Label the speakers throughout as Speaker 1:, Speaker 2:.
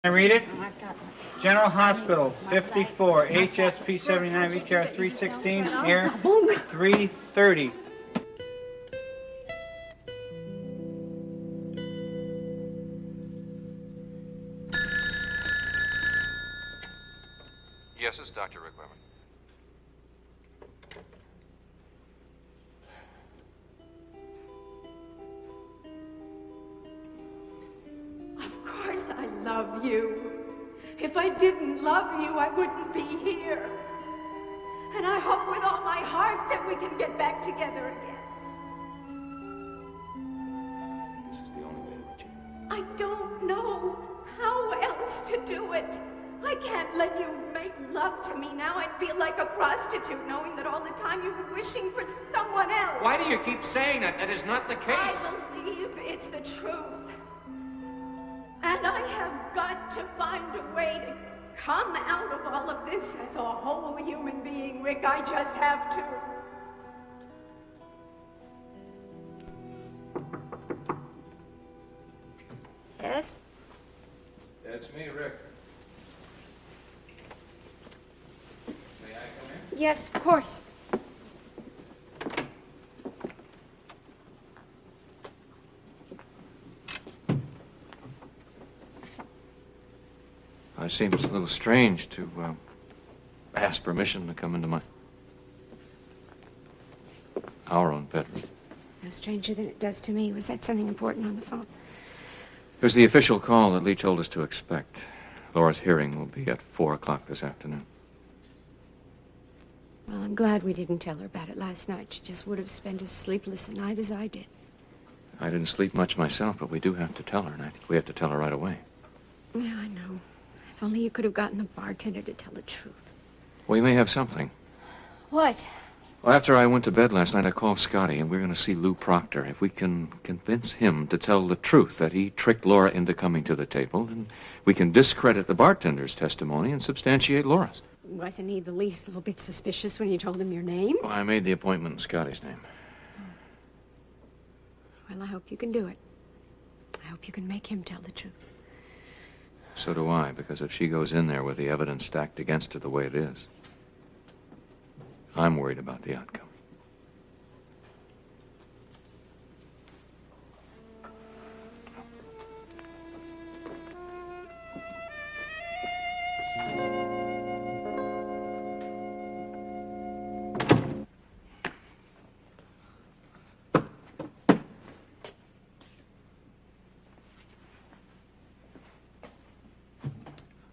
Speaker 1: I read it? General Hospital, 54, HSP 79, VTR 316, air 330.
Speaker 2: Yes, it's Dr. Rick Lemon.
Speaker 3: Of course I love you. If I didn't love you, I wouldn't be here. And I hope with all my heart that we can get back together again.
Speaker 2: This is the only way to let you.
Speaker 3: I don't know how else to do it. I can't let you make love to me now. I'd feel like a prostitute knowing that all the time you were wishing for someone else.
Speaker 4: Why do you keep saying that? That is not the case.
Speaker 3: I believe it's the truth. And I have got to find a way to come out of all of this as a whole human being, Rick. I just have to.
Speaker 5: Yes?
Speaker 2: That's me, Rick. May I come in?
Speaker 5: Yes, of course.
Speaker 2: It seems a little strange to ask permission to come into our own bedroom.
Speaker 5: No stranger than it does to me. Was that something important on the phone?
Speaker 2: It was the official call that Lee told us to expect. Laura's hearing will be at 4 o'clock this afternoon.
Speaker 5: Well, I'm glad we didn't tell her about it last night. She just would have spent as sleepless a night as I did.
Speaker 2: I didn't sleep much myself, but we do have to tell her, and I think we have to tell her right away.
Speaker 5: Yeah, I know. If only you could have gotten the bartender to tell the truth.
Speaker 2: We may have something.
Speaker 5: What?
Speaker 2: Well, after I went to bed last night, I called Scotty, and we're going to see Lou Proctor. If we can convince him to tell the truth, that he tricked Laura into coming to the table, then we can discredit the bartender's testimony and substantiate Laura's.
Speaker 5: Wasn't he the least little bit suspicious when you told him your name?
Speaker 2: Well, I made the appointment in Scotty's name.
Speaker 5: Well, I hope you can do it. I hope you can make him tell the truth.
Speaker 2: So do I, because if she goes in there with the evidence stacked against her the way it is, I'm worried about the outcome.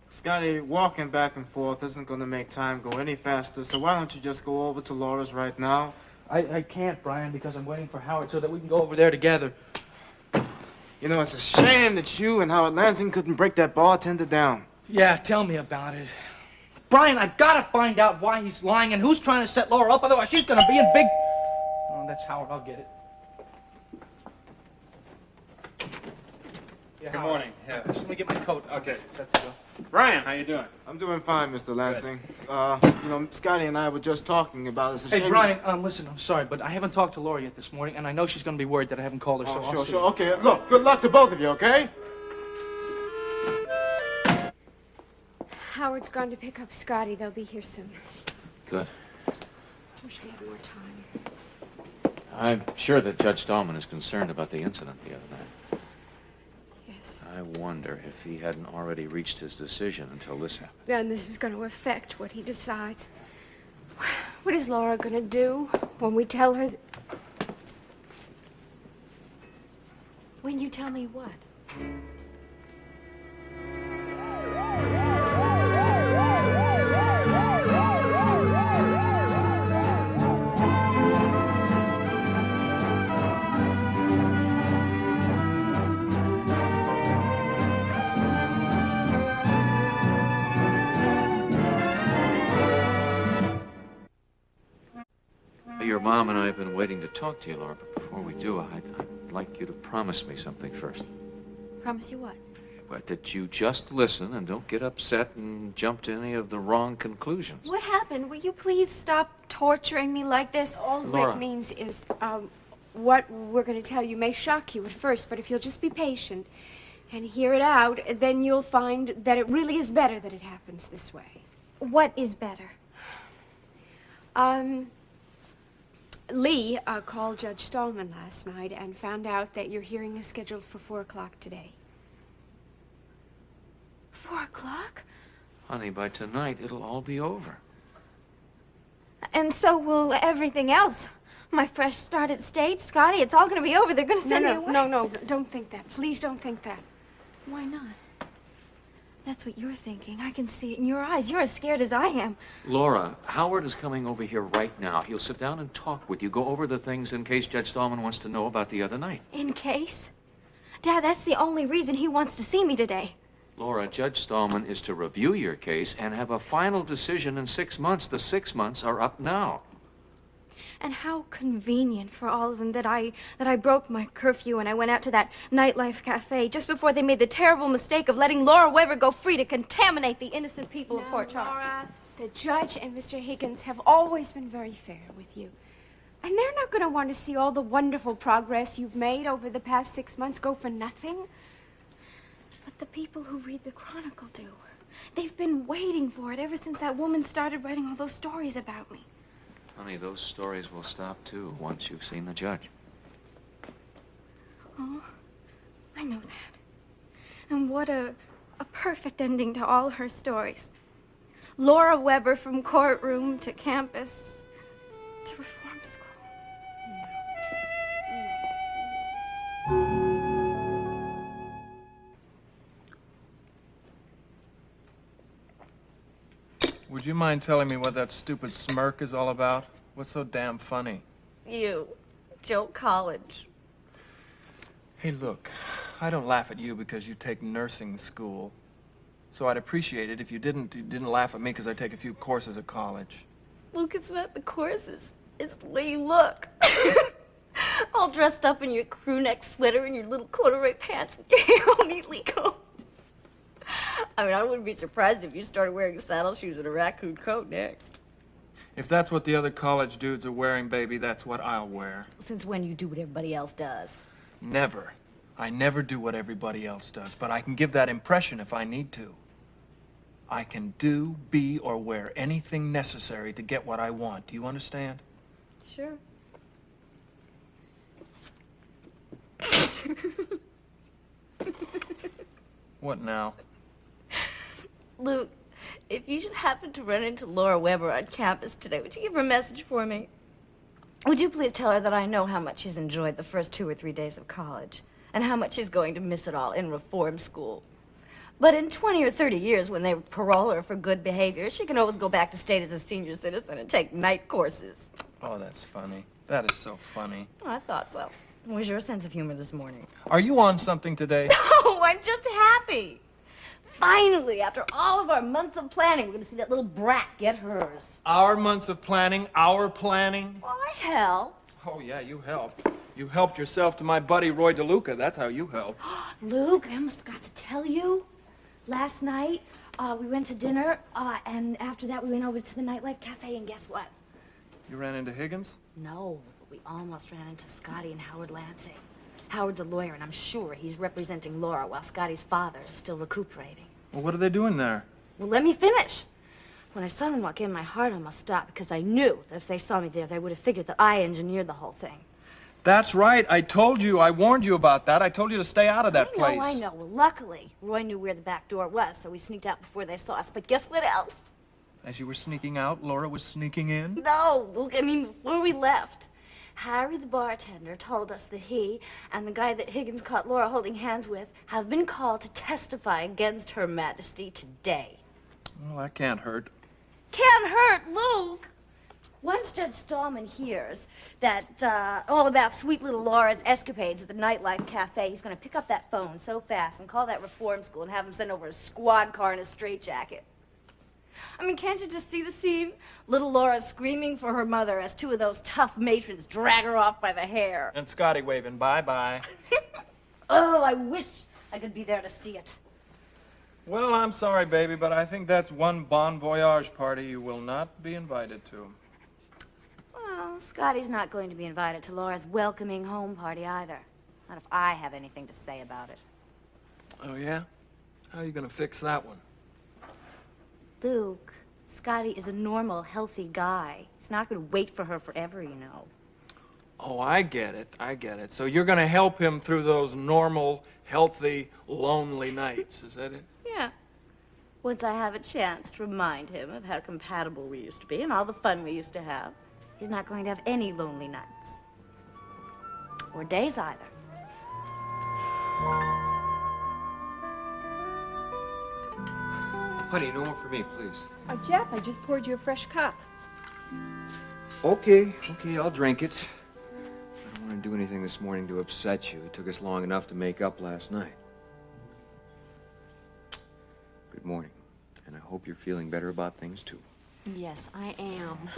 Speaker 1: Scotty, walking back and forth isn't going to make time go any faster, so why don't you just go over to Laura's right now?
Speaker 4: I can't, Brian, because I'm waiting for Howard so that we can go over there together.
Speaker 1: You know, it's a shame that you and Howard Lansing couldn't break that bartender down.
Speaker 4: Yeah, tell me about it. Brian, I've got to find out why he's lying and who's trying to set Laura up, otherwise she's going to be in big... Oh, that's Howard. I'll get it. Yeah,
Speaker 6: Good
Speaker 4: Howard.
Speaker 6: morning. Yeah.
Speaker 4: Just let me get my coat.
Speaker 6: Okay.
Speaker 4: Set to go.
Speaker 6: Brian, how you doing?
Speaker 1: I'm doing fine, Mr. Lansing. Scotty and I were just talking about it. It's a
Speaker 4: Hey,
Speaker 1: shame
Speaker 4: Brian, listen, I'm sorry, but I haven't talked to Laura yet this morning, and I know she's going to be worried that I haven't called her, so
Speaker 1: Oh,
Speaker 4: I'll
Speaker 1: sure,
Speaker 4: see
Speaker 1: sure.
Speaker 4: you.
Speaker 1: Okay, look, good luck to both of you, okay?
Speaker 5: Howard's gone to pick up Scotty. They'll be here soon.
Speaker 2: Good.
Speaker 5: Wish we had more time.
Speaker 2: I'm sure that Judge Stallman is concerned about the incident the other night.
Speaker 5: Yes.
Speaker 2: I wonder if he hadn't already reached his decision until this happened.
Speaker 5: Then this is going to affect what he decides. What is Laura going to do when we tell her... When you tell me what?
Speaker 2: Your mom and I have been waiting to talk to you, Laura, but before we do, I'd like you to promise me something first.
Speaker 5: Promise you what?
Speaker 2: But that you just listen and don't get upset and jump to any of the wrong conclusions.
Speaker 5: What happened? Will you please stop torturing me like this? All
Speaker 2: Laura.
Speaker 5: Rick means is, what we're going to tell you may shock you at first, but if you'll just be patient, and hear it out, then you'll find that it really is better that it happens this way.
Speaker 6: What is better?
Speaker 5: Lee called Judge Stallman last night and found out that your hearing is scheduled for 4 o'clock today.
Speaker 6: 4 o'clock?
Speaker 2: Honey, by tonight, it'll all be over.
Speaker 6: And so will everything else. My fresh start at state, Scotty, it's all going to be over. They're going to send me away.
Speaker 5: No, don't think that. Please don't think that.
Speaker 6: Why not? That's what you're thinking. I can see it in your eyes. You're as scared as I am.
Speaker 2: Laura, Howard is coming over here right now. He'll sit down and talk with you, go over the things in case Judge Stallman wants to know about the other night.
Speaker 6: In case? Dad, that's the only reason he wants to see me today.
Speaker 2: Laura, Judge Stallman is to review your case and have a final decision in 6 months. The 6 months are up now.
Speaker 6: And how convenient for all of them that I broke my curfew and I went out to that nightlife cafe just before they made the terrible mistake of letting Laura Weber go free to contaminate the innocent people of Port Charles.
Speaker 5: Laura, the judge and Mr. Higgins have always been very fair with you. And they're not going to want to see all the wonderful progress you've made over the past 6 months go for nothing.
Speaker 6: But the people who read the Chronicle do. They've been waiting for it ever since that woman started writing all those stories about me.
Speaker 2: Honey, those stories will stop, too, once you've seen the judge.
Speaker 6: Oh, I know that. And what a perfect ending to all her stories. Laura Weber from courtroom to campus to reform school.
Speaker 7: Would you mind telling me what that stupid smirk is all about? What's so damn funny?
Speaker 8: You, Joe College.
Speaker 7: Hey, look, I don't laugh at you because you take nursing school. So I'd appreciate it if you didn't laugh at me because I take a few courses at college.
Speaker 8: Luke, it's not the courses. It's the way you look. All dressed up in your crew neck sweater and your little corduroy pants with your hair all neatly combed. I mean, I wouldn't be surprised if you started wearing saddle shoes and a raccoon coat next.
Speaker 7: If that's what the other college dudes are wearing, baby, that's what I'll wear.
Speaker 8: Since when you do what everybody else does?
Speaker 7: Never. I never do what everybody else does, but I can give that impression if I need to. I can do, be, or wear anything necessary to get what I want. Do you understand?
Speaker 8: Sure.
Speaker 7: What now?
Speaker 8: Luke, if you should happen to run into Laura Weber on campus today, would you give her a message for me? Would you please tell her that I know how much she's enjoyed the first 2 or 3 days of college, and how much she's going to miss it all in reform school. But in 20 or 30 years, when they parole her for good behavior, she can always go back to state as a senior citizen and take night courses.
Speaker 7: Oh, that's funny. That is so funny.
Speaker 8: Oh, I thought so. What was your sense of humor this morning?
Speaker 7: Are you on something today?
Speaker 8: Oh, I'm just happy. Finally, after all of our months of planning, we're going to see that little brat get hers.
Speaker 7: Our months of planning, our planning.
Speaker 8: Well, I helped.
Speaker 7: Oh, yeah, you helped. You helped yourself to my buddy Roy DeLuca. That's how you helped.
Speaker 8: Luke, I almost forgot to tell you. Last night, we went to dinner, and after that, we went over to the Nightlife Cafe, and guess what?
Speaker 7: You ran into Higgins?
Speaker 8: No, but we almost ran into Scotty and Howard Lansing. Howard's a lawyer, and I'm sure he's representing Laura while Scotty's father is still recuperating.
Speaker 7: Well, what are they doing there?
Speaker 8: Well, let me finish. When I saw them walk in, my heart almost stopped because I knew that if they saw me there, they would have figured that I engineered the whole thing.
Speaker 7: That's right. I told you. I warned you about that. I told you to stay out of that place.
Speaker 8: I know. Well, luckily, Roy knew where the back door was, so we sneaked out before they saw us. But guess what else?
Speaker 7: As you were sneaking out, Laura was sneaking in?
Speaker 8: No, Luke, I mean, before we left, Harry the bartender told us that he and the guy that Higgins caught Laura holding hands with have been called to testify against Her Majesty today.
Speaker 7: Well, that can't hurt.
Speaker 8: Can't hurt, Luke! Once Judge Stallman hears that all about sweet little Laura's escapades at the Nightlife Cafe, he's going to pick up that phone so fast and call that reform school and have them send over a squad car in a straitjacket. I mean, can't you just see the scene? Little Laura screaming for her mother as 2 of those tough matrons drag her off by the hair.
Speaker 7: And Scotty waving bye-bye.
Speaker 8: Oh, I wish I could be there to see it.
Speaker 7: Well, I'm sorry, baby, but I think that's one bon voyage party you will not be invited to.
Speaker 8: Well, Scotty's not going to be invited to Laura's welcoming home party either. Not if I have anything to say about it.
Speaker 7: Oh, yeah? How are you gonna fix that one?
Speaker 8: Luke, Scotty is a normal, healthy guy. He's not going to wait for her forever, you know.
Speaker 7: Oh, I get it. I get it. So you're gonna help him through those normal, healthy, lonely nights. Is that it?
Speaker 8: Yeah. Once I have a chance to remind him of how compatible we used to be and all the fun we used to have, he's not going to have any lonely nights. Or days either.
Speaker 2: Honey, no more for me, please.
Speaker 5: Jeff, I just poured you a fresh cup.
Speaker 2: Okay, I'll drink it. I don't want to do anything this morning to upset you. It took us long enough to make up last night. Good morning, and I hope you're feeling better about things, too.
Speaker 9: Yes, I am.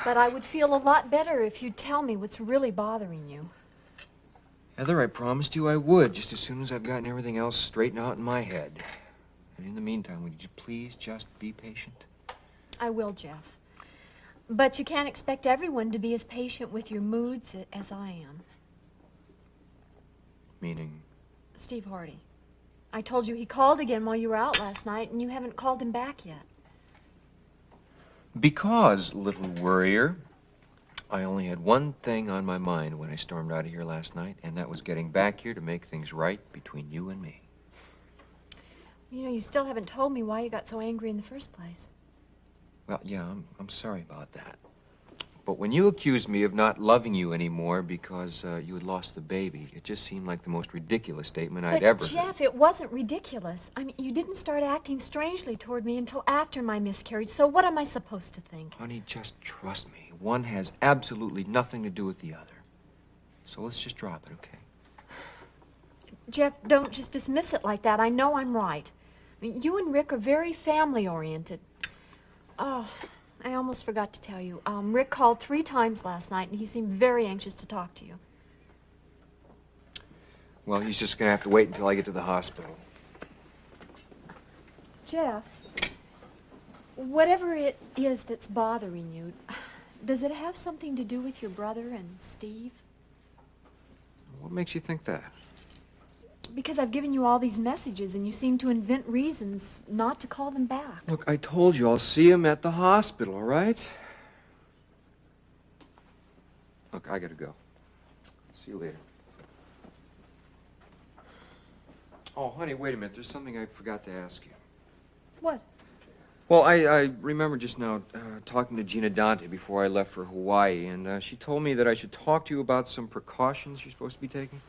Speaker 9: But I would feel a lot better if you'd tell me what's really bothering you.
Speaker 2: Heather, I promised you I would, just as soon as I've gotten everything else straightened out in my head. And in the meantime, would you please just be patient?
Speaker 9: I will, Jeff. But you can't expect everyone to be as patient with your moods as I am.
Speaker 2: Meaning?
Speaker 9: Steve Hardy. I told you he called again while you were out last night, and you haven't called him back yet.
Speaker 2: Because, little worrier, I only had one thing on my mind when I stormed out of here last night, and that was getting back here to make things right between you and me.
Speaker 9: You know, you still haven't told me why you got so angry in the first place.
Speaker 2: Well, yeah, I'm sorry about that. But when you accused me of not loving you anymore because you had lost the baby, it just seemed like the most ridiculous statement I'd ever
Speaker 9: But,
Speaker 2: heard.
Speaker 9: Jeff, it wasn't ridiculous. I mean, you didn't start acting strangely toward me until after my miscarriage, so what am I supposed to think?
Speaker 2: Honey, just trust me. One has absolutely nothing to do with the other. So let's just drop it, okay?
Speaker 9: Jeff, don't just dismiss it like that. I know I'm right. I mean, you and Rick are very family-oriented. Oh, I almost forgot to tell you. Rick called 3 times last night, and he seemed very anxious to talk to you.
Speaker 2: Well, he's just going to have to wait until I get to the hospital.
Speaker 9: Jeff, whatever it is that's bothering you, does it have something to do with your brother and Steve?
Speaker 2: What makes you think that?
Speaker 9: Because I've given you all these messages, and you seem to invent reasons not to call them back.
Speaker 2: Look, I told you I'll see him at the hospital, all right? Look, I gotta go. See you later. Oh, honey, wait a minute. There's something I forgot to ask you.
Speaker 9: What?
Speaker 2: Well, I remember just now talking to Gina Dante before I left for Hawaii, and she told me that I should talk to you about some precautions you're supposed to be taking.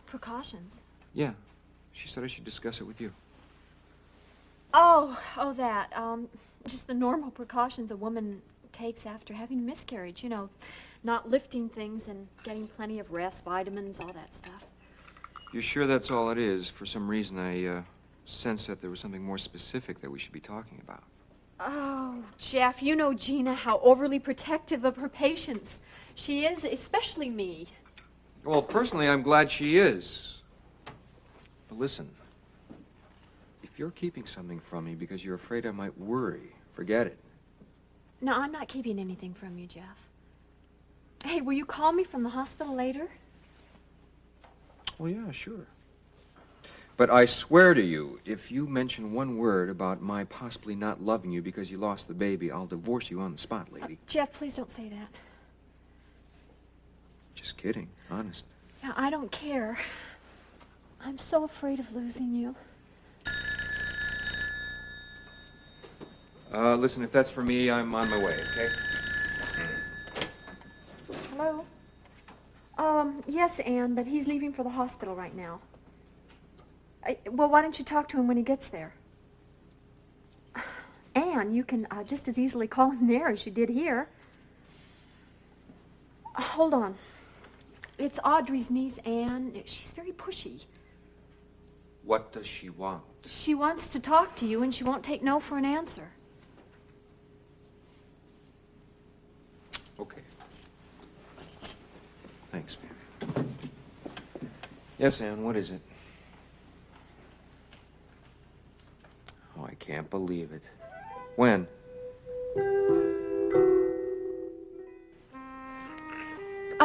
Speaker 9: Precautions?
Speaker 2: Yeah. She said I should discuss it with you.
Speaker 9: Oh, that. Just the normal precautions a woman takes after having a miscarriage. You know, not lifting things and getting plenty of rest, vitamins, all that stuff.
Speaker 2: You're sure that's all it is? For some reason, I sensed that there was something more specific that we should be talking about.
Speaker 9: Oh, Jeff, you know Gina, how overly protective of her patients she is, especially me.
Speaker 2: Well, personally, I'm glad she is. But listen, if you're keeping something from me because you're afraid I might worry, forget it.
Speaker 9: No, I'm not keeping anything from you, Jeff. Hey, will you call me from the hospital later?
Speaker 2: Well, yeah, sure. But I swear to you, if you mention one word about my possibly not loving you because you lost the baby, I'll divorce you on the spot, lady.
Speaker 9: Jeff, please don't say that.
Speaker 2: Just kidding, honest.
Speaker 9: Now, I don't care. I'm so afraid of losing you.
Speaker 2: Listen, if that's for me, I'm on my way, okay?
Speaker 9: Hello? Yes, Anne, but he's leaving for the hospital right now. Well, why don't you talk to him when he gets there? Anne, you can just as easily call him there as you did here. Hold on. It's Audrey's niece, Anne. She's very pushy.
Speaker 2: What does she want?
Speaker 9: She wants to talk to you, and she won't take no for an answer.
Speaker 2: Okay. Thanks, man. Yes, Anne, what is it? Oh, I can't believe it. When?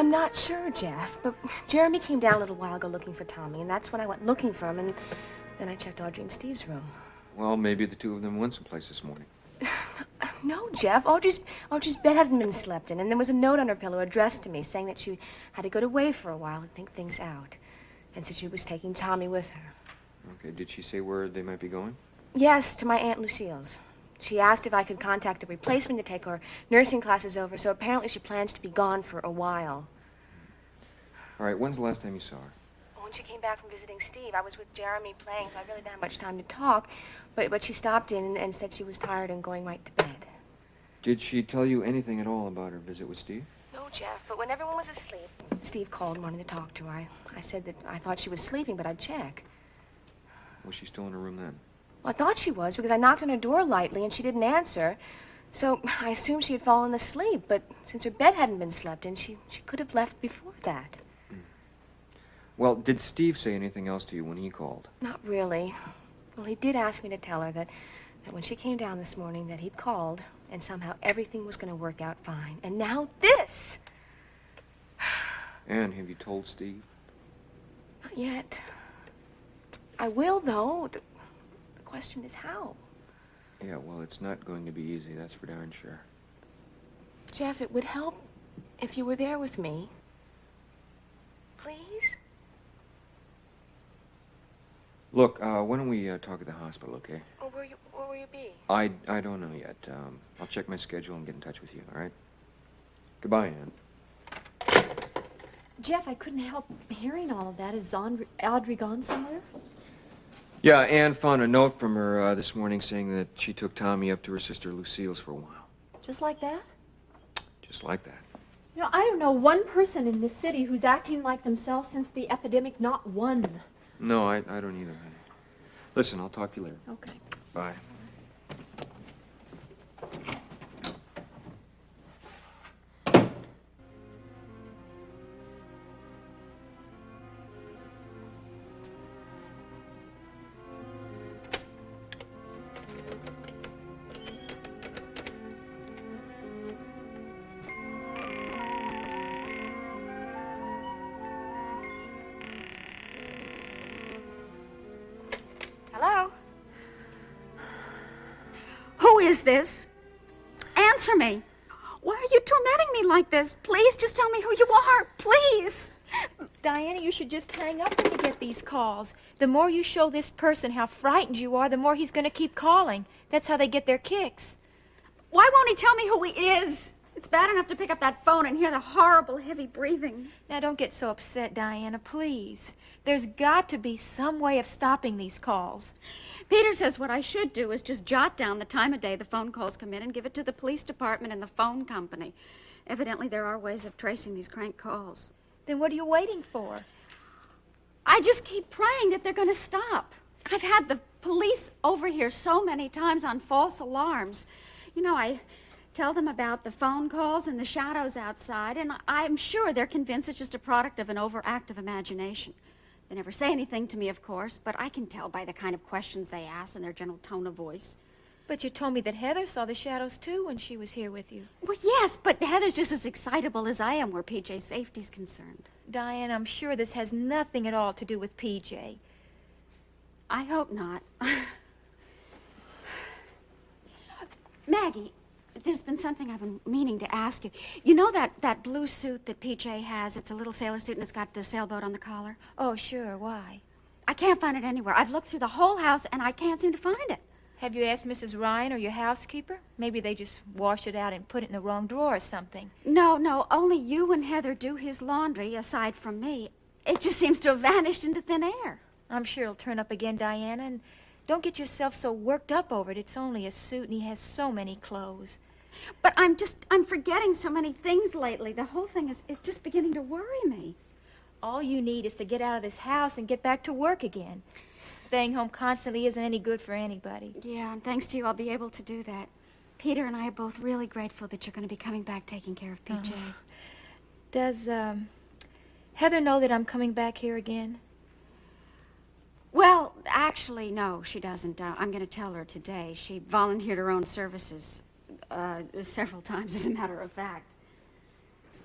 Speaker 10: I'm not sure, Jeff, but Jeremy came down a little while ago looking for Tommy, and that's when I went looking for him, and then I checked Audrey and Steve's room.
Speaker 2: Well, maybe the two of them went someplace this morning.
Speaker 10: No, Jeff. Audrey's bed hadn't been slept in, and there was a note on her pillow addressed to me saying that she had to go away for a while and think things out, and said she was taking Tommy with her.
Speaker 2: Okay, did she say where they might be going?
Speaker 10: Yes, to my Aunt Lucille's. She asked if I could contact a replacement to take her nursing classes over, so apparently she plans to be gone for a while.
Speaker 2: All right, when's the last time you saw her?
Speaker 10: When she came back from visiting Steve, I was with Jeremy playing, so I really didn't have much time to talk, but she stopped in and said she was tired and going right to bed.
Speaker 2: Did she tell you anything at all about her visit with Steve?
Speaker 10: No, Jeff, but when everyone was asleep, Steve called and wanted to talk to her. I said that I thought she was sleeping, but I'd check.
Speaker 2: Was she still in her room then?
Speaker 10: Well, I thought she was because I knocked on her door lightly and she didn't answer. So I assumed she had fallen asleep, but since her bed hadn't been slept in, she could have left before that.
Speaker 2: Well, did Steve say anything else to you when he called?
Speaker 10: Not really. Well, he did ask me to tell her that when she came down this morning that he'd called and somehow everything was going to work out fine. And now this!
Speaker 2: Anne, have you told Steve?
Speaker 10: Not yet. I will, though. The question is how.
Speaker 2: Yeah, well, it's not going to be easy, that's for darn sure.
Speaker 10: Jeff, it would help if you were there with me. Please?
Speaker 2: Look, why don't we talk at the hospital, okay?
Speaker 10: Or where will you be?
Speaker 2: I don't know yet. I'll check my schedule and get in touch with you, all right? Goodbye, Anne.
Speaker 9: Jeff, I couldn't help hearing all of that. Is Audrey gone somewhere?
Speaker 2: Yeah, Anne found a note from her this morning saying that she took Tommy up to her sister Lucille's for a while.
Speaker 9: Just like that?
Speaker 2: Just like that.
Speaker 9: You know, I don't know one person in this city who's acting like themselves since the epidemic. Not one.
Speaker 2: No, I don't either, honey. Listen, I'll talk to you later.
Speaker 9: Okay.
Speaker 2: Bye.
Speaker 3: Hello? Who is this? Answer me. Why are you tormenting me like this? Please just tell me who you are. Please.
Speaker 9: Diana, you should just hang up when you get these calls. The more you show this person how frightened you are, the more he's going to keep calling. That's how they get their kicks.
Speaker 3: Why won't he tell me who he is? It's bad enough to pick up that phone and hear the horrible, heavy breathing.
Speaker 9: Now, don't get so upset, Diana, please. There's got to be some way of stopping these calls.
Speaker 3: Peter says what I should do is just jot down the time of day the phone calls come in and give it to the police department and the phone company. Evidently, there are ways of tracing these crank calls.
Speaker 9: Then what are you waiting for?
Speaker 3: I just keep praying that they're going to stop. I've had the police over here so many times on false alarms. You know, I tell them about the phone calls and the shadows outside, and I'm sure they're convinced it's just a product of an overactive imagination. They never say anything to me, of course, but I can tell by the kind of questions they ask and their general tone of voice.
Speaker 9: But you told me that Heather saw the shadows, too, when she was here with you.
Speaker 3: Well, yes, but Heather's just as excitable as I am where PJ's safety's concerned.
Speaker 9: Diane, I'm sure this has nothing at all to do with PJ.
Speaker 3: I hope not. Maggie, there's been something I've been meaning to ask you. You know that blue suit that PJ has? It's a little sailor suit and it's got the sailboat on the collar.
Speaker 9: Oh, sure. Why?
Speaker 3: I can't find it anywhere. I've looked through the whole house and I can't seem to find it.
Speaker 9: Have you asked Mrs. Ryan or your housekeeper? Maybe they just washed it out and put it in the wrong drawer or something.
Speaker 3: No, only you and Heather do his laundry, aside from me. It just seems to have vanished into thin air.
Speaker 9: I'm sure it'll turn up again, Diana, and don't get yourself so worked up over it. It's only a suit, and he has so many clothes.
Speaker 3: But I'm forgetting so many things lately. The whole thing is just beginning to worry me.
Speaker 9: All you need is to get out of this house and get back to work again. Staying home constantly isn't any good for anybody.
Speaker 3: Yeah, and thanks to you, I'll be able to do that. Peter and I are both really grateful that you're going to be coming back taking care of PJ.
Speaker 9: Does, Heather know that I'm coming back here again?
Speaker 3: Well, actually, no, she doesn't. I'm going to tell her today. She volunteered her own services several times, as a matter of fact.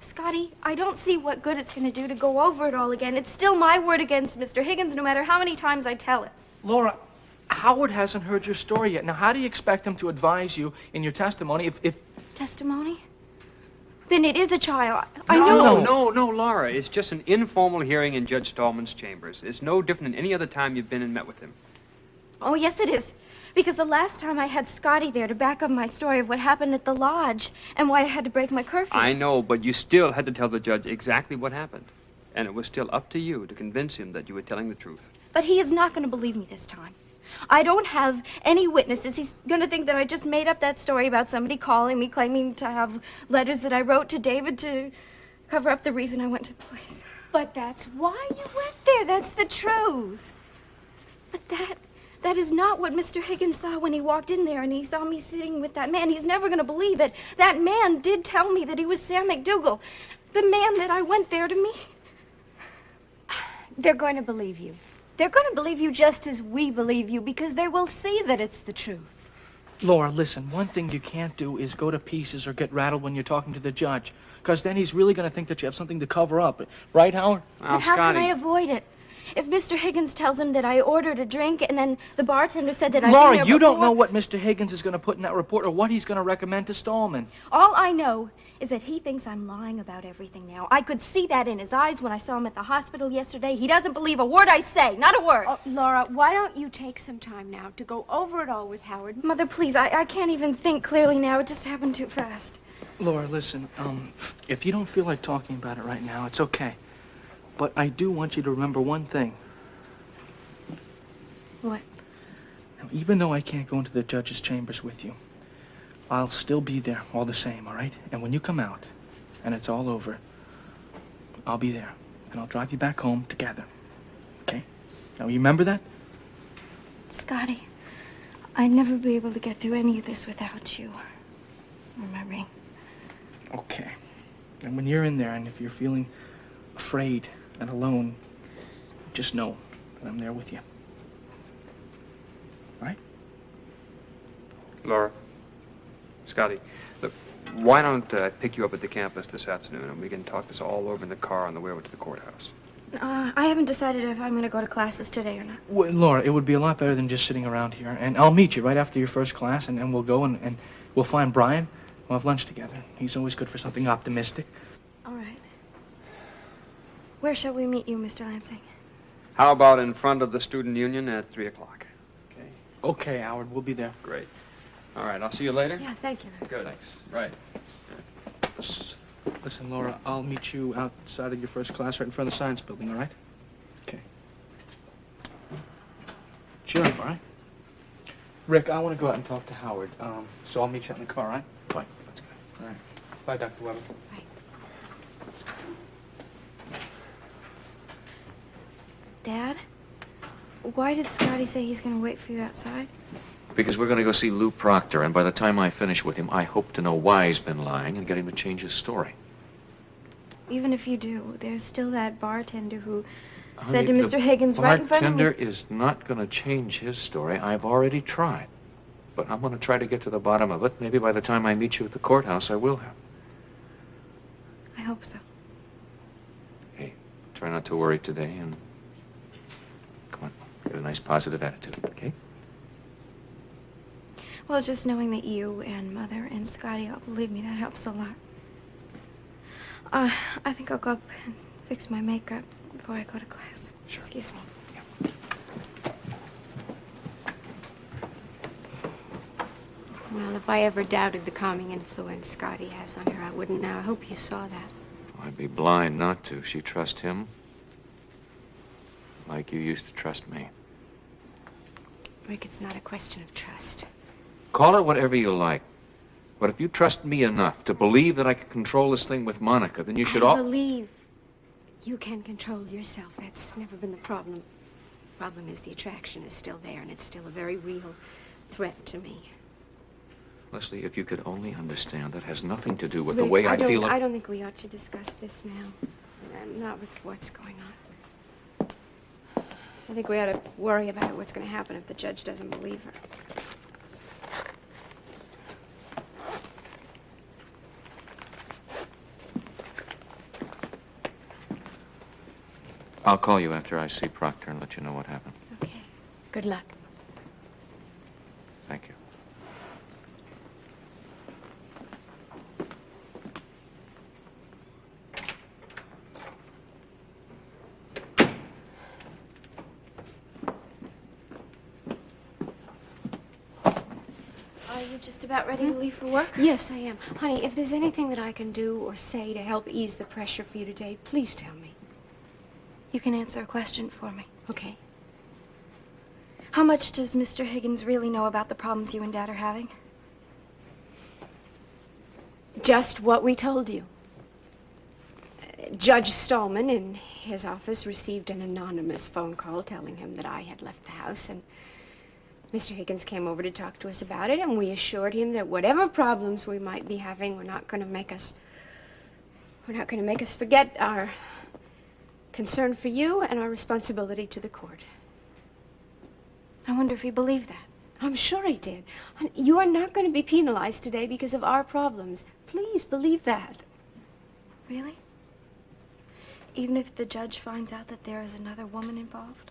Speaker 6: Scotty, I don't see what good it's going to do to go over it all again. It's still my word against Mr. Higgins, no matter how many times I tell it.
Speaker 4: Laura, Howard hasn't heard your story yet. Now, how do you expect him to advise you in your testimony if...
Speaker 6: Testimony? Then it is a trial. I know.
Speaker 11: No, Laura. It's just an informal hearing in Judge Stallman's chambers. It's no different than any other time you've been and met with him.
Speaker 6: Oh, yes, it is. Because the last time I had Scotty there to back up my story of what happened at the lodge and why I had to break my curfew.
Speaker 11: I know, but you still had to tell the judge exactly what happened. And it was still up to you to convince him that you were telling the truth.
Speaker 6: But he is not going to believe me this time. I don't have any witnesses. He's going to think that I just made up that story about somebody calling me, claiming to have letters that I wrote to David to cover up the reason I went to the police.
Speaker 5: But that's why you went there. That's the truth.
Speaker 6: But that is not what Mr. Higgins saw when he walked in there and he saw me sitting with that man. He's never going to believe that that man did tell me that he was Sam McDougal, the man that I went there to meet.
Speaker 5: They're going to believe you. They're going to believe you just as we believe you because they will see that it's the truth.
Speaker 4: Laura, listen, one thing you can't do is go to pieces or get rattled when you're talking to the judge, because then he's really going to think that you have something to cover up. Right, Howard?
Speaker 11: Well,
Speaker 6: But how
Speaker 11: Scotty,
Speaker 6: can I avoid it? If Mr. Higgins tells him that I ordered a drink and then the bartender said that
Speaker 4: Laura, you don't know what Mr. Higgins is going to put in that report or what he's going to recommend to Stallman.
Speaker 6: All I know is that he thinks I'm lying about everything now. I could see that in his eyes when I saw him at the hospital yesterday. He doesn't believe a word I say, not a word.
Speaker 5: Oh, Laura, why don't you take some time now to go over it all with Howard?
Speaker 6: Mother, please, I can't even think clearly now. It just happened too fast.
Speaker 4: Laura, listen, if you don't feel like talking about it right now, it's okay. But I do want you to remember one thing.
Speaker 6: What?
Speaker 4: Now, even though I can't go into the judge's chambers with you, I'll still be there all the same, all right? And when you come out and it's all over, I'll be there. And I'll drive you back home together. Okay? Now, you remember that?
Speaker 6: Scotty, I'd never be able to get through any of this without you remembering.
Speaker 4: Okay. And when you're in there and if you're feeling afraid and alone, just know that I'm there with you. All right?
Speaker 11: Laura, Scotty, look, why don't I pick you up at the campus this afternoon and we can talk this all over in the car on the way over to the courthouse?
Speaker 6: I haven't decided if I'm going to go to classes today or not.
Speaker 4: Well, Laura, it would be a lot better than just sitting around here. And I'll meet you right after your first class, and we'll go and we'll find Brian. We'll have lunch together. He's always good for something optimistic.
Speaker 6: All right. Where shall we meet you, Mr. Lansing?
Speaker 11: How about in front of the student union at 3 o'clock? Okay.
Speaker 4: Okay, Howard, we'll be there.
Speaker 11: Great. All right, I'll see you later.
Speaker 5: Yeah, thank you.
Speaker 11: Good. Thanks. Right.
Speaker 4: Listen, Laura, I'll meet you outside of your first class right in front of the science building, all right? Okay. Cheer up, all right? Rick, I want to go out and talk to Howard, so I'll meet you out in the car, all right? Bye. That's good. All right. Bye, Dr. Weber.
Speaker 5: Bye.
Speaker 6: Dad? Why did Scotty say he's going to wait for you outside?
Speaker 2: Because we're going to go see Lou Proctor, and by the time I finish with him, I hope to know why he's been lying and get him to change his story.
Speaker 6: Even if you do, there's still that bartender who
Speaker 2: Honey,
Speaker 6: said to
Speaker 2: the
Speaker 6: Mr. Higgins right in front of me.
Speaker 2: bartender is not going to change his story. I've already tried. But I'm going to try to get to the bottom of it. Maybe by the time I meet you at the courthouse, I will have.
Speaker 6: I hope so.
Speaker 2: Hey, try not to worry today, and come on, get a nice positive attitude, okay?
Speaker 6: Well, just knowing that you and Mother and Scotty all believe me, that helps a lot. I think I'll go up and fix my makeup before I go to class.
Speaker 2: Sure.
Speaker 6: Excuse me.
Speaker 5: Well, if I ever doubted the calming influence Scotty has on her, I wouldn't now. I hope you saw that.
Speaker 2: I'd be blind not to. She trust him like you used to trust me.
Speaker 5: Rick, it's not a question of trust.
Speaker 2: Call it whatever you like. But if you trust me enough to believe that I can control this thing with Monica, then you should
Speaker 5: I believe you can control yourself. That's never been the problem. Problem is the attraction is still there, and it's still a very real threat to me.
Speaker 2: Leslie, if you could only understand, that has nothing to do with the
Speaker 5: Rick,
Speaker 2: way I feel.
Speaker 5: I don't think we ought to discuss this now. Not with what's going on. I think we ought to worry about what's going to happen if the judge doesn't believe her.
Speaker 2: I'll call you after I see Proctor and let you know what happened.
Speaker 5: Okay. Good luck.
Speaker 2: Thank you.
Speaker 6: Are you just about ready to leave for work?
Speaker 5: Yes, I am. Honey, if there's anything that I can do or say to help ease the pressure for you today, please tell me.
Speaker 6: You can answer a question for me.
Speaker 5: Okay.
Speaker 6: How much does Mr. Higgins really know about the problems you and Dad are having?
Speaker 5: Just what we told you. Judge Stallman in his office received an anonymous phone call telling him that I had left the house, and Mr. Higgins came over to talk to us about it, and we assured him that whatever problems we might be having were not going to make us forget our concern for you and our responsibility to the court.
Speaker 6: I wonder if he believed that.
Speaker 5: I'm sure he did. You are not going to be penalized today because of our problems. Please believe that.
Speaker 6: Really? Even if the judge finds out that there is another woman involved?